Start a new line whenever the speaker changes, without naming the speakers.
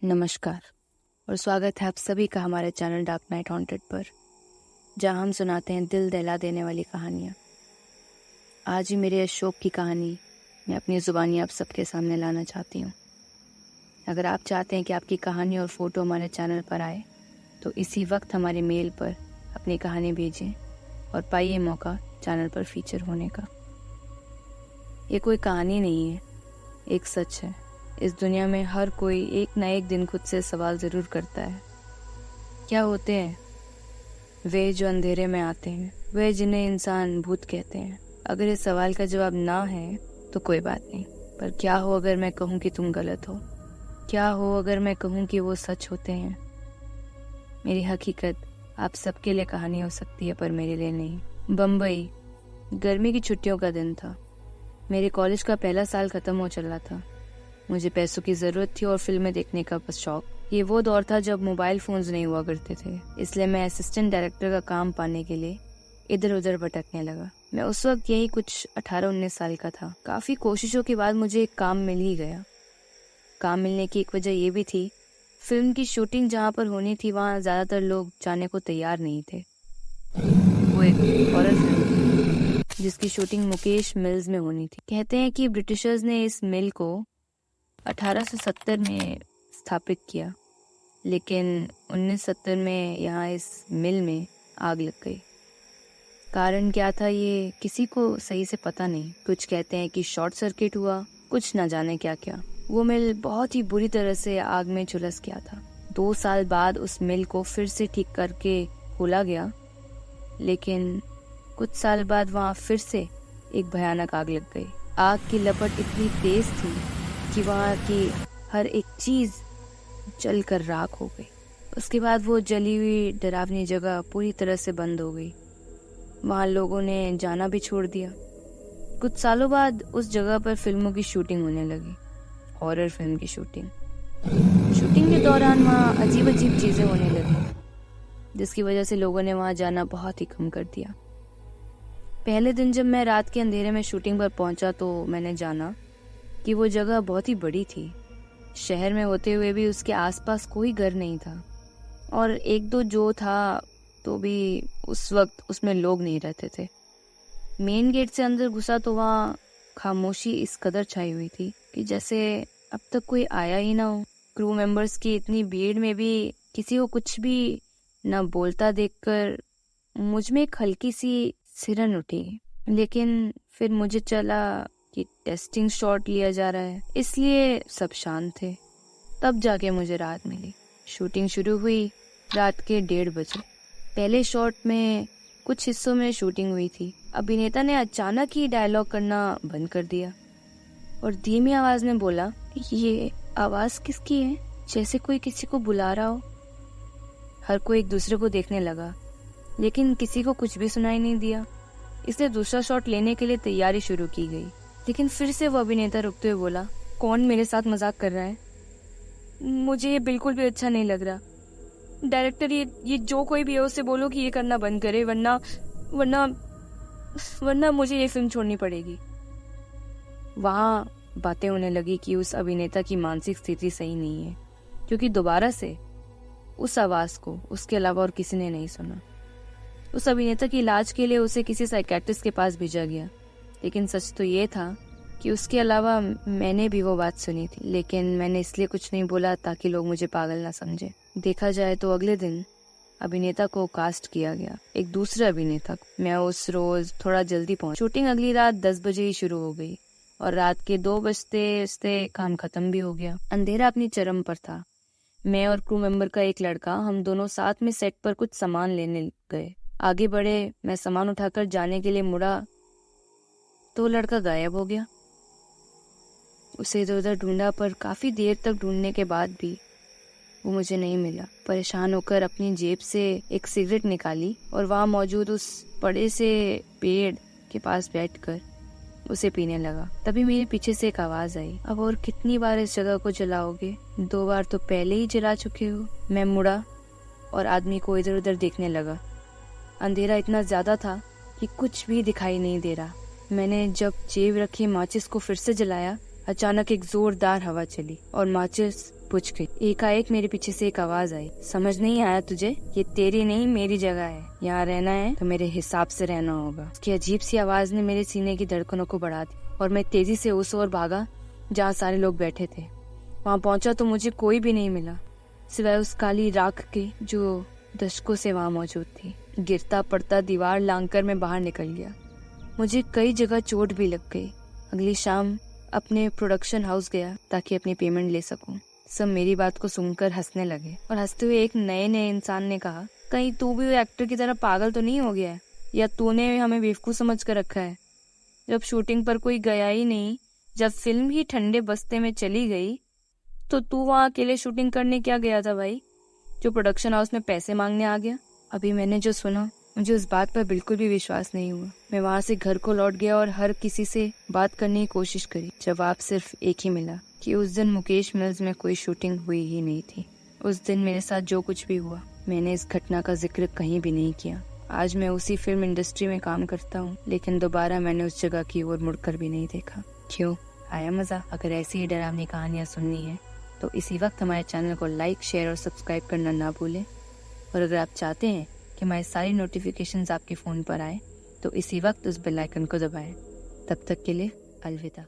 नमस्कार और स्वागत है आप सभी का हमारे चैनल डार्क नाइट हॉन्टेड पर, जहां हम सुनाते हैं दिल दहला देने वाली कहानियां। आज ही मेरे शौक की कहानी मैं अपनी ज़ुबानी आप सबके सामने लाना चाहती हूं। अगर आप चाहते हैं कि आपकी कहानी और फ़ोटो हमारे चैनल पर आए तो इसी वक्त हमारे मेल पर अपनी कहानी भेजें और पाइए मौका चैनल पर फीचर होने का। ये कोई कहानी नहीं है, एक सच है। इस दुनिया में हर कोई एक ना एक दिन खुद से सवाल ज़रूर करता है, क्या होते हैं वे जो अंधेरे में आते हैं, वे जिन्हें इंसान भूत कहते हैं। अगर इस सवाल का जवाब ना है तो कोई बात नहीं, पर क्या हो अगर मैं कहूँ कि तुम गलत हो? क्या हो अगर मैं कहूँ कि वो सच होते हैं? मेरी हकीकत आप सबके लिए कहानी हो सकती है, पर मेरे लिए नहीं। बम्बई, गर्मी की छुट्टियों का दिन था। मेरे कॉलेज का पहला साल ख़त्म हो चला था। मुझे पैसों की ज़रूरत थी और फिल्में देखने का बस शौक। ये वो दौर था जब मोबाइल फ़ोन्स नहीं हुआ करते थे, इसलिए मैं असिस्टेंट डायरेक्टर का काम पाने के लिए इधर उधर भटकने लगा। मैं उस वक्त यही कुछ 18-19 साल का था। काफ़ी कोशिशों के बाद मुझे एक काम मिल ही गया। काम मिलने की एक वजह ये भी थी, फिल्म की शूटिंग जहाँ पर होनी थी वहाँ ज़्यादातर लोग जाने को तैयार नहीं थे। वो एक हॉरर फिल्म थी जिसकी शूटिंग मुकेश मिल्स में होनी थी। कहते हैं कि ब्रिटिशर्स ने इस मिल को 1870 में स्थापित किया, लेकिन 1970 में यहाँ इस मिल में आग लग गई। कारण क्या था ये किसी को सही से पता नहीं। कुछ कहते हैं कि शॉर्ट सर्किट हुआ, कुछ ना जाने क्या क्या। वो मिल बहुत ही बुरी तरह से आग में झुलस गया था। 2 साल बाद उस मिल को फिर से ठीक करके खोला गया, लेकिन कुछ साल बाद वहाँ फिर से एक भयानक आग लग गई। आग की लपट इतनी तेज थी कि वहाँ की हर एक चीज़ जल कर राख हो गई। उसके बाद वो जली हुई डरावनी जगह पूरी तरह से बंद हो गई। वहाँ लोगों ने जाना भी छोड़ दिया। कुछ सालों बाद उस जगह पर फिल्मों की शूटिंग होने लगी, हॉरर फिल्म की शूटिंग। शूटिंग के दौरान वहाँ अजीब अजीब चीज़ें होने लगी, जिसकी वजह से लोगों ने वहाँ जाना बहुत ही कम कर दिया। पहले दिन जब मैं रात के अंधेरे में शूटिंग पर पहुंचा तो मैंने जाना कि वो जगह बहुत ही बड़ी थी। शहर में होते हुए भी उसके आसपास कोई घर नहीं था, और एक दो जो था तो भी उस वक्त उसमें लोग नहीं रहते थे। मेन गेट से अंदर घुसा तो वहाँ खामोशी इस कदर छाई हुई थी कि जैसे अब तक कोई आया ही ना हो। क्रू मेंबर्स की इतनी भीड़ में भी किसी को कुछ भी न बोलता देखकर मुझ में एक हल्की सी सिरन उठी। लेकिन फिर मुझे चला कि टेस्टिंग शॉट लिया जा रहा है, इसलिए सब शांत थे। तब जाके मुझे राहत मिली। शूटिंग शुरू हुई रात के 1:30 बजे। पहले शॉट में कुछ हिस्सों में शूटिंग हुई थी। अभिनेता ने अचानक ही डायलॉग करना बंद कर दिया और धीमी आवाज में बोला, ये आवाज किसकी है? जैसे कोई किसी को बुला रहा हो। हर कोई एक दूसरे को देखने लगा, लेकिन किसी को कुछ भी सुनाई नहीं दिया। इसलिए दूसरा शॉट लेने के लिए तैयारी शुरू की गई। लेकिन फिर से वो अभिनेता रुकते हुए बोला, कौन मेरे साथ मजाक कर रहा है? मुझे ये बिल्कुल भी अच्छा नहीं लग रहा। डायरेक्टर, ये जो कोई भी है उसे बोलो कि ये करना बंद करे, वरना वरना वरना मुझे ये फिल्म छोड़नी पड़ेगी। वहाँ बातें होने लगी कि उस अभिनेता की मानसिक स्थिति सही नहीं है, क्योंकि दोबारा से उस आवाज को उसके अलावा और किसी ने नहीं सुना। उस अभिनेता की इलाज के लिए उसे किसी साइकेट्रिस्ट के पास भेजा गया, लेकिन सच तो ये था कि उसके अलावा मैंने भी वो बात सुनी थी, लेकिन मैंने इसलिए कुछ नहीं बोला ताकि लोग मुझे पागल ना समझे। देखा जाए तो अगले दिन अभिनेता को कास्ट किया गया, एक दूसरे अभिनेता को। मैं उस रोज थोड़ा जल्दी पहुंच। शूटिंग अगली रात 10 बजे ही शुरू हो गई और रात के 2 बजते काम खत्म भी हो गया। अंधेरा अपनी चरम पर था। मैं और क्रू मेंबर का एक लड़का, हम दोनों साथ में सेट पर कुछ सामान लेने गए। आगे बढ़े, मैं सामान उठाकर जाने के लिए मुड़ा तो लड़का गायब हो गया। उसे इधर उधर ढूंढा, पर काफी देर तक ढूंढने के बाद भी वो मुझे नहीं मिला। परेशान होकर अपनी जेब से एक सिगरेट निकाली और वहाँ मौजूद उस बड़े से पेड़ के पास बैठकर उसे पीने लगा। तभी मेरे पीछे से एक आवाज आई, अब और कितनी बार इस जगह को जलाओगे? 2 बार तो पहले ही जला चुके हो। मैं मुड़ा और आदमी को इधर उधर देखने लगा। अंधेरा इतना ज्यादा था कि कुछ भी दिखाई नहीं दे रहा। मैंने जब जेब रखी माचिस को फिर से जलाया, अचानक एक जोरदार हवा चली और माचिस पूछ गई। एकाएक मेरे पीछे से एक आवाज आई, समझ नहीं आया तुझे? ये तेरी नहीं मेरी जगह है, यहाँ रहना है तो मेरे हिसाब से रहना होगा। उसकी अजीब सी आवाज ने मेरे सीने की धड़कनों को बढ़ा दी और मैं तेजी से उस ओर भागा जहाँ सारे लोग बैठे थे। वहाँ पहुंचा तो मुझे कोई भी नहीं मिला सिवाय उस काली राख के जो दशकों से वहाँ मौजूद थी। गिरता पड़ता दीवार लांघकर मैं बाहर निकल गया। मुझे कई जगह चोट भी लग गई। अगली शाम अपने प्रोडक्शन हाउस गया ताकि अपनी पेमेंट ले सकूं। सब मेरी बात को सुनकर हंसने लगे और हंसते हुए एक नए इंसान ने कहा, कहीं तू भी एक्टर की तरह पागल तो नहीं हो गया है, या तूने हमें बेवकूफ समझ कर रखा है? जब शूटिंग पर कोई गया ही नहीं, जब फिल्म ही ठंडे बस्ते में चली गई, तो तू वहाँ अकेले शूटिंग करने क्या गया था भाई, जो प्रोडक्शन हाउस में पैसे मांगने आ गया? अभी मैंने जो सुना मुझे उस बात पर बिल्कुल भी विश्वास नहीं हुआ। मैं वहाँ से घर को लौट गया और हर किसी से बात करने की कोशिश करी। जवाब सिर्फ एक ही मिला कि उस दिन मुकेश मिल्स में कोई शूटिंग हुई ही नहीं थी। उस दिन मेरे साथ जो कुछ भी हुआ, मैंने इस घटना का जिक्र कहीं भी नहीं किया। आज मैं उसी फिल्म इंडस्ट्री में काम करता हूँ, लेकिन दोबारा मैंने उस जगह की ओर मुड़कर भी नहीं देखा। क्यों? आया मजा? अगर ऐसी ही डरावनी कहानियाँ सुननी है तो इसी वक्त हमारे चैनल को लाइक, शेयर और सब्सक्राइब करना ना भूलें। और अगर आप चाहते हैं कि हमारी सारी नोटिफिकेशंस आपके फ़ोन पर आए तो इसी वक्त उस बेल आइकन को दबाएं। तब तक के लिए अलविदा।